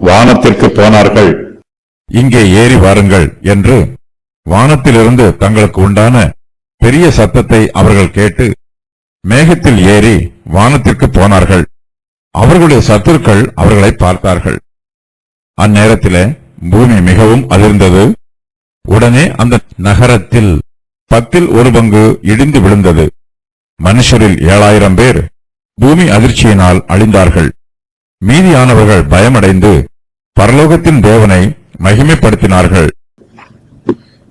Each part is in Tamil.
வானத்திற்கு போனார்கள். இங்கே ஏறி வாருங்கள் என்று வானத்திலிருந்து தங்களுக்கு உண்டான பெரிய சத்தத்தை அவர்கள் கேட்டு மேகத்தில் ஏறி வானத்திற்கு போனார்கள். அவர்களுடைய சத்துருக்கள் அவர்களை பார்த்தார்கள். அந்நேரத்திலே பூமி மிகவும் அதிர்ந்தது. உடனே அந்த நகரத்தில் 10 இடிந்து விழுந்தது. மனுஷரில் 7000 பேர் பூமி அதிர்ச்சியினால் அழிந்தார்கள். மீதியானவர்கள் பயமடைந்து பரலோகத்தின் தேவனை மகிமைப்படுத்தினார்கள்.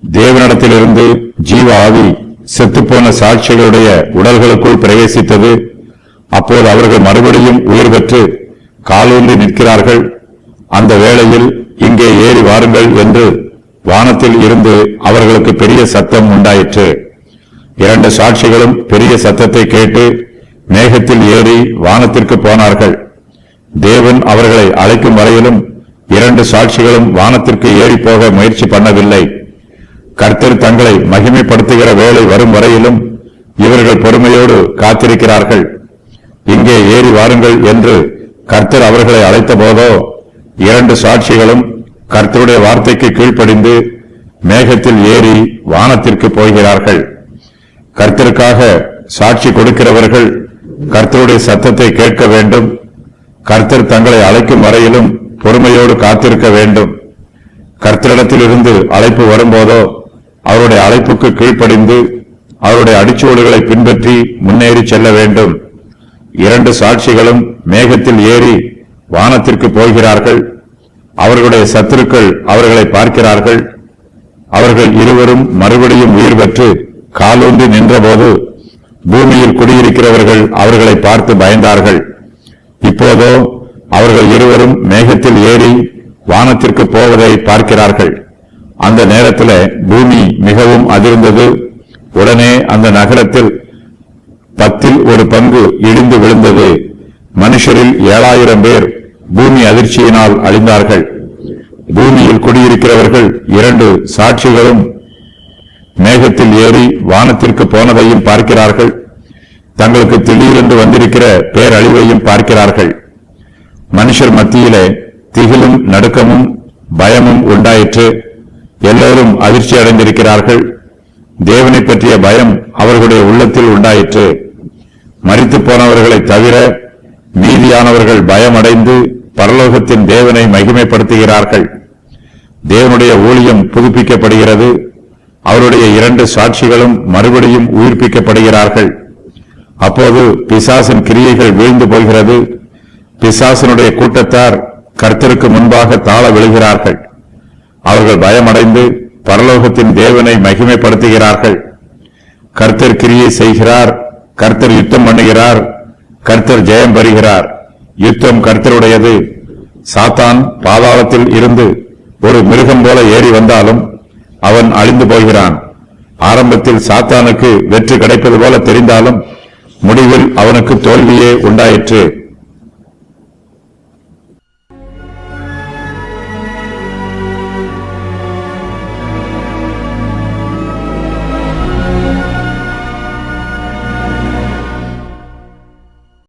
தேவனிடத்திலிருந்து ஜீவ ஆவி செத்துப்போன சாட்சிகளுடைய உடல்களுக்குள் பிரவேசித்தது. அப்போது அவர்கள் மறுபடியும் உயிர் பெற்று காலூன்றி நிற்கிறார்கள். அந்த வேளையில் இங்கே ஏறி வாருங்கள் என்று வானத்தில் இருந்து அவர்களுக்கு பெரிய சத்தம் உண்டாயிற்று. 2 சாட்சிகளும் பெரிய சத்தத்தை கேட்டு மேகத்தில் ஏறி வானத்திற்கு போனார்கள். தேவன் அவர்களை அழைக்கும் வரையிலும் 2 சாட்சிகளும் வானத்திற்கு ஏறி போக முயற்சி பண்ணவில்லை. கர்த்தர் தங்களை மகிமைப்படுத்துகிற வேளை வரும் வரையிலும் இவர்கள் பொறுமையோடு காத்திருக்கிறார்கள். இங்கே ஏறி வாருங்கள் என்று கர்த்தர் அவர்களை அழைத்த போதோ 2 சாட்சிகளும் கர்த்தருடைய வார்த்தைக்கு கீழ்ப்படிந்து மேகத்தில் ஏறி வானத்திற்கு போகிறார்கள். கர்த்தருக்காக சாட்சி கொடுக்கிறவர்கள் கர்த்தருடைய சத்தத்தை கேட்க வேண்டும். கர்த்தர் தங்களை அழைக்கும் வரையிலும் பொறுமையோடு காத்திருக்க வேண்டும். கர்த்தரிடத்திலிருந்து அழைப்பு வரும்போதோ அவருடைய அழைப்புக்கு கீழ்ப்படிந்து அவருடைய அடிச்சுவடுகளை பின்பற்றி முன்னேறி செல்ல வேண்டும். 2 சாட்சிகளும் மேகத்தில் ஏறி வானத்திற்கு போகிறார்கள். அவர்களுடைய சத்துருக்கள் அவர்களை பார்க்கிறார்கள். அவர்கள் இருவரும் மறுபடியும் உயிர் பெற்று காலூன்றி நின்றபோது பூமியில் குடியிருக்கிறவர்கள் அவர்களை பார்த்து பயந்தார்கள். இப்போதோ அவர்கள் இருவரும் மேகத்தில் ஏறி வானத்திற்கு போவதை பார்க்கிறார்கள். அந்த நேரத்தில் பூமி மிகவும் அதிர்ந்தது. உடனே அந்த நகரத்தில் 10 இடிந்து விழுந்தது. மனுஷரில் 7000 பேர் பூமி அதிர்ச்சியினால் அழிந்தார்கள். பூமியில் குடியிருக்கிறவர்கள் 2 சாட்சிகளும் மேகத்தில் ஏறி வானத்திற்கு போனதையும் பார்க்கிறார்கள். தங்களுக்கு திடீரென்று வந்திருக்கிற பேரழிவையும் பார்க்கிறார்கள். மனுஷர் மத்தியிலே திகிலும் நடுக்கமும் பயமும் உண்டாயிற்று. எல்லோரும் அதிர்ச்சி அடைந்திருக்கிறார்கள். தேவனை பற்றிய பயம் அவர்களுடைய உள்ளத்தில் உண்டாயிற்று. மரித்து போனவர்களை தவிர மீதியானவர்கள் பயமடைந்து பரலோகத்தின் தேவனை மகிமைப்படுத்துகிறார்கள். தேவனுடைய ஊழியம் புதுப்பிக்கப்படுகிறது. அவருடைய 2 சாட்சிகளும் மறுபடியும் உயிர்ப்பிக்கப்படுகிறார்கள். அப்போது பிசாசின் கிரியைகள் வீழ்ந்து போகிறது. பிசாசனுடைய கூட்டத்தார் கர்த்தருக்கு முன்பாக தாழ விழுகிறார்கள். அவர்கள் பயமடைந்து பரலோகத்தின் தேவனை மகிமைப்படுத்துகிறார்கள். கர்த்தர் கிரியை செய்கிறார். கர்த்தர் யுத்தம் பண்ணுகிறார். கர்த்தர் ஜெயம் பெறுகிறார். யுத்தம் கர்த்தருடையது. சாத்தான் பாதாளத்தில் இருந்து ஒரு மிருகம் போல ஏறி வந்தாலும் அவன் அழிந்து போகிறான். ஆரம்பத்தில் சாத்தானுக்கு வெற்றி கிடைப்பது போல தெரிந்தாலும் முடிவில் அவனுக்கு தோல்வியே உண்டாயிற்று.